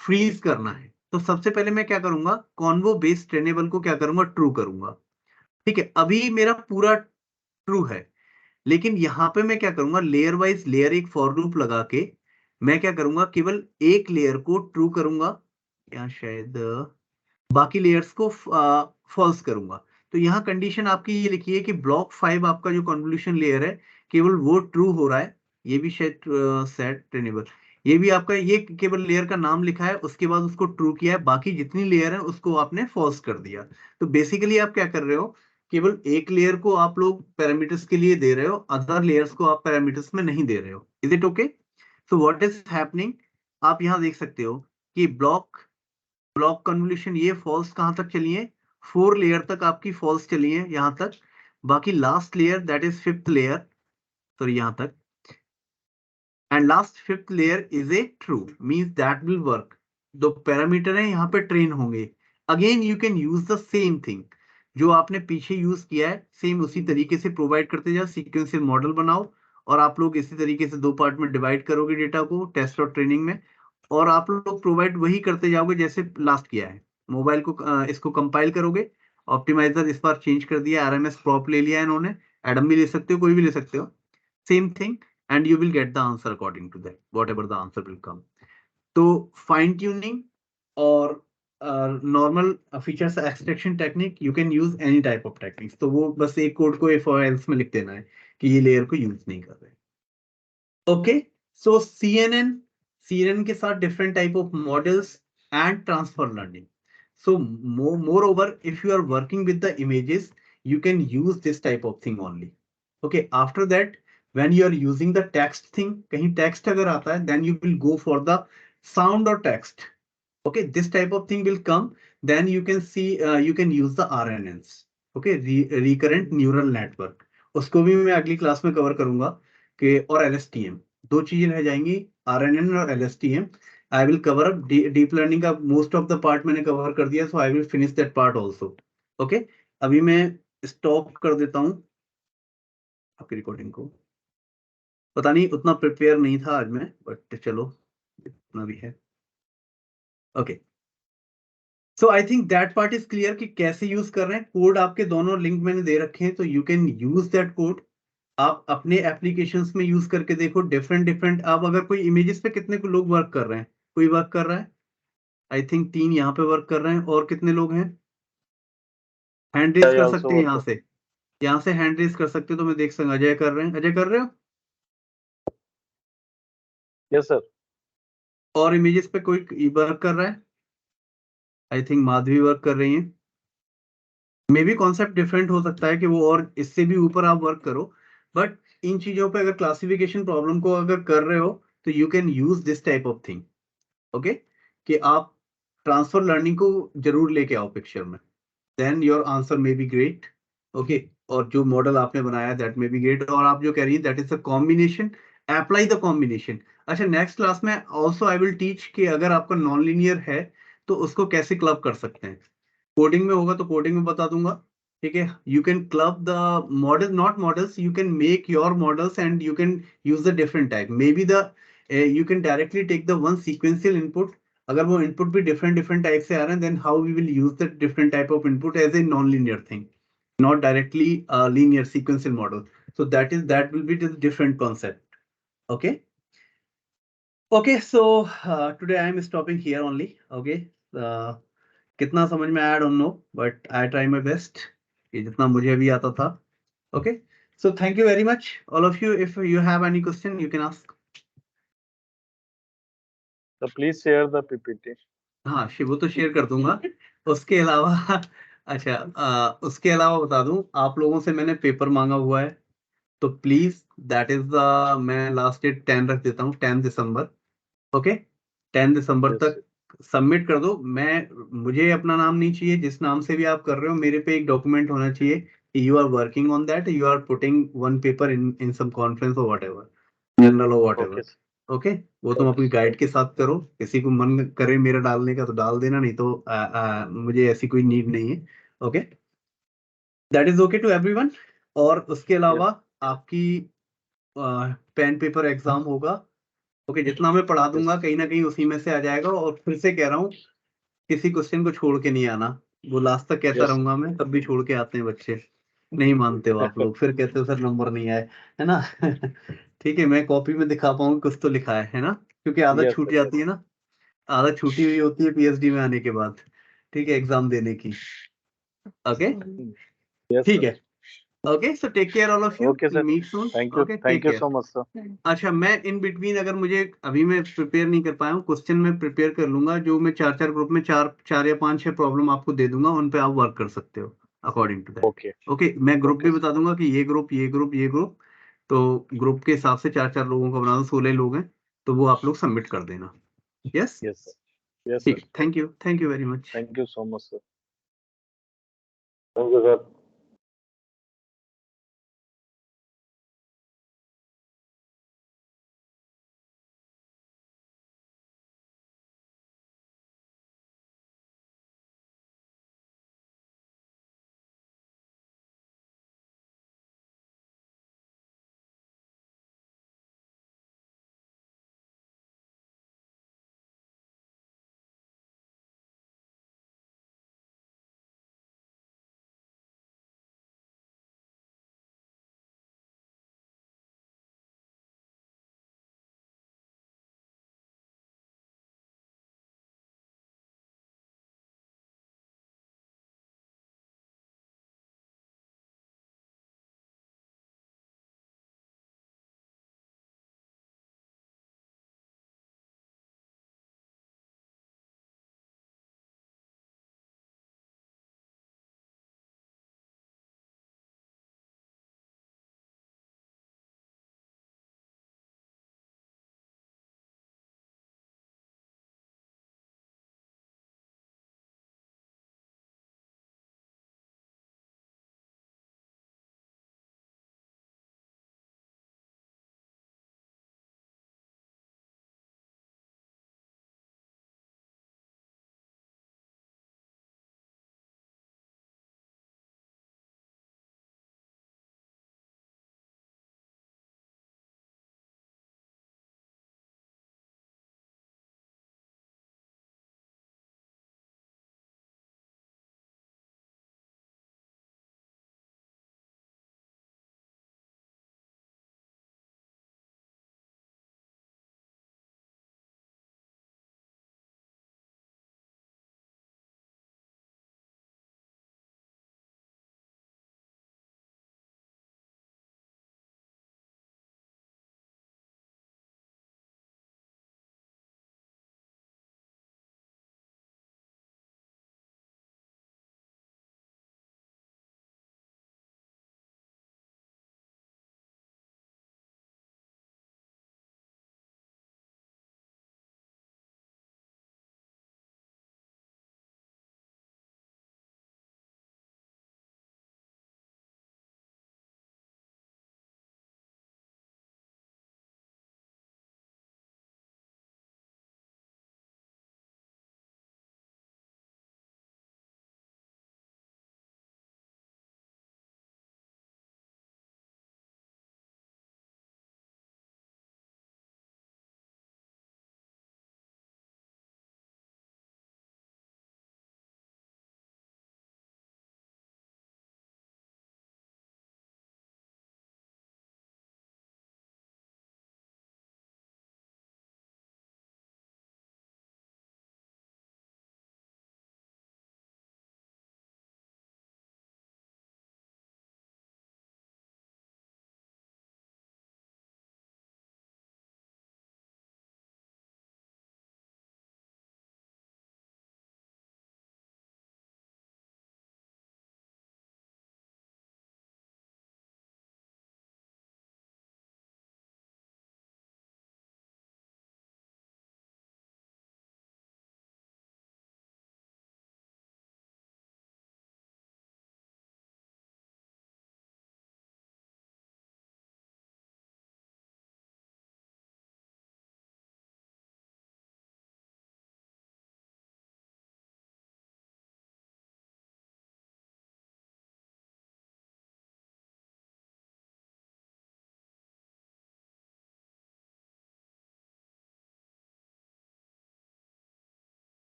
फ्रीज करना है। तो सबसे पहले मैं क्या करूंगा, कॉन्वो बेस्ड ट्रेनेबल को क्या करूंगा, ट्रू करूंगा। ठीक है, अभी मेरा पूरा ट्रू है, लेकिन यहाँ पे मैं क्या करूंगा, लेयर वाइज लेयर एक फॉर लूप लगा के मैं क्या करूंगा, केवल एक लेयर को ट्रू करूंगा, या शायद बाकी लेयर्स को फॉल्स करूंगा। तो यहाँ कंडीशन आपकी ये लिखी है कि ब्लॉक 5 आपका जो कन्वोल्यूशन लेयर है केवल वो ट्रू हो रहा है। ये भी शायद सेट ट्रेनेबल, ये भी आपका, ये केवल लेयर का नाम लिखा है, उसके बाद उसको ट्रू किया है, बाकी जितनी लेयर है उसको आपने फॉल्स कर दिया। तो बेसिकली आप क्या कर रहे हो, केवल एक लेयर को आप लोग पैरामीटर्स के लिए दे रहे हो, अदर लेयर्स को आप पैरामीटर्स में नहीं दे रहे हो। Is it okay? So what is happening, आप यहाँ देख सकते हो कि ब्लॉक कन्वोल्यूशन ये फॉल्स कहां तक चली है, 4 लेयर तक आपकी फॉल्स चली है यहां तक। बाकी last layer that is 5th layer, sorry यहां तक, and last 5th layer is a true, means that will work. दो पैरामीटर है यहाँ पे ट्रेन होंगे। Again you can use the same thing जो आपने पीछे यूज किया है, सेम उसी तरीके से प्रोवाइड करते जाओ, सीक्वेंशियल मॉडल बनाओ, और आप लोग इसी तरीके से 2 पार्ट में डिवाइड करोगे डेटा को टेस्ट और ट्रेनिंग में, और आप लोग प्रोवाइड वही करते जाओगे जैसे लास्ट किया है। मोबाइल को इसको कंपाइल करोगे, ऑप्टिमाइजर इस बार चेंज कर दिया, आरएमएस प्रॉप ले लिया इन्होंने, एडम भी ले सकते हो, कोई भी ले सकते हो, same thing, and you will get the answer according to that, whatever the answer will come. तो फाइन ट्यूनिंग और normal features extraction technique, you can use any type of techniques. तो वो बस एक कोड को if or else में लिख देना है कि ये लेयर को यूज नहीं कर रहे। ओके, सो CNN के साथ different type of models and transfer learning. So moreover, if you are working with the images, you can use this type of thing only. Okay, after that, when you are using the text thing, कहीं text अगर आता है, then you will go for the sound or text. Okay, this type of thing will come. Then you can see, you can use the RNNs. Okay, recurrent neural network. उसको भी मैं अगली class में cover करूंगा कि, और LSTM, 2 चीजें रह जाएंगी, RNN और LSTM। I will cover up deep learning का most of the part मैंने कवर कर दिया, so I will finish that part also. Okay, अभी मैं स्टॉप कर देता हूँ आपकी रिकॉर्डिंग को। पता नहीं उतना प्रिपेयर नहीं था आज मैं, बट चलो इतना भी है। Okay, so I think that part is clear कि कैसे यूज कर रहे हैं। कोड आपके दोनों लिंक मैंने दे रखे हैं, तो you can use that code, आप अपने एप्लीकेशंस में यूज करके देखो डिफरेंट डिफरेंट। आप अगर कोई इमेजेस पे कितने लोग वर्क कर रहे हैं, कोई वर्क कर रहा है, आई थिंक 3 यहाँ पे वर्क कर रहे हैं, और कितने लोग हैं हैंड रेज कर सकते हैं, यहाँ से हैंड रेज कर सकते हो, तो मैं देख सकूँ अजय कर रहे हैं, अजय कर रहे हो? Yes sir. और इमेजेस पे कोई वर्क कर रहा है? आई थिंक माधवी वर्क कर रही है। मे बी कॉन्सेप्ट डिफरेंट हो सकता है कि वो और इससे भी ऊपर आप वर्क करो, बट इन चीजों पे अगर क्लासिफिकेशन प्रॉब्लम को अगर कर रहे हो तो you can use this type of thing. Okay, कि आप ट्रांसफर लर्निंग को जरूर लेके आओ पिक्चर में, then your answer may be great. Okay, और जो मॉडल आपने बनाया दैट मे बी ग्रेट, और आप जो कह रही है that is a combination, apply the combination. अच्छा, नेक्स्ट क्लास में ऑल्सो आई विल टीच कि अगर आपका नॉन लीनियर है तो उसको कैसे क्लब कर सकते हैं। कोडिंग में होगा तो कोडिंग में बता दूंगा, ठीक है। You can club the model, not models, you can make your models and you can use the different type, may be the you can directly take the one sequential input, अगर वो input भी different different type से आ रहे हैं, then how we will use the different type of input as a non linear thing, not directly a linear sequential model. So that will be the different concept. Okay. Okay. So today I am stopping here only. Okay. कितना समझ में आया I don't know, but I try my best. ये जितना मुझे भी आता था. Okay. So thank you very much, all of you. If you have any question, you can ask. So please share the PPT. हाँ शिवू तो शेयर कर दूंगा. उसके अलावा अच्छा उसके अलावा बता दूं, आप लोगों से मैंने पेपर मांगा हुआ है, तो प्लीज दैट इज द, मैं लास्ट डेट 10 रख देता हूँ, 10 दिसंबर. ओके 10 दिसंबर Yes. तक सबमिट कर दो. मुझे अपना नाम नहीं चाहिए, जिस नाम से भी आप कर रहे हो मेरे पे एक डॉक्यूमेंट होना चाहिए, you are working on that, you are putting one paper in some conference और वट एवर, जनरल और वट एवर. Okay. ओके वो तुम अपनी गाइड के साथ करो, किसी को मन करे मेरा डालने का तो डाल देना, नहीं तो मुझे ऐसी कोई नीड नहीं है. Okay that is okay to everyone. और उसके अलावा आपकी पेन पेपर एग्जाम होगा. ओके जितना मैं पढ़ा दूंगा कहीं ना कहीं उसी में से आ जाएगा. और फिर से कह रहा हूँ, किसी क्वेश्चन को छोड़ के नहीं आना. वो लास्ट तक कहता Yes. रहूंगा मैं, तब भी छोड़ के आते हैं बच्चे, नहीं मानते हो आप लोग, फिर कहते हो सर नंबर नहीं आए, है ना. ठीक है मैं कॉपी में दिखा पाऊंगा कुछ तो लिखा है ना, क्योंकि आदत Yes, छूट sir, जाती है ना, आदत छूटी हुई होती है पीएचडी में आने के बाद, ठीक है, एग्जाम देने की. ओके Yes, ठीक sir. है. Okay so take care all of you, Okay, sir. Meet soon. Thank you. Okay take Thank you care. so much, sir. अच्छा मैं इन बिटवीन, अगर मुझे अभी मैं प्रिपेयर नहीं कर पाया हूँ क्वेश्चन, मैं प्रिपेयर कर लूंगा, जो मैं 4 ग्रुप में 4 या 5-6 प्रॉब्लम आपको दे दूंगा, उन पे आप वर्क कर सकते हो according to that. Okay. Okay मैं ग्रुप Okay, भी sir. बता दूंगा कि ये ग्रुप ये ग्रुप ये ग्रुप, तो ग्रुप के हिसाब से 4 लोगों का बना दो, 16 लोग हैं, तो वो आप लोग सबमिट कर देना. Yes Yes, sir. Yes, sir. ठीक, thank you very much. Thank you so much, sir. Thank you sir.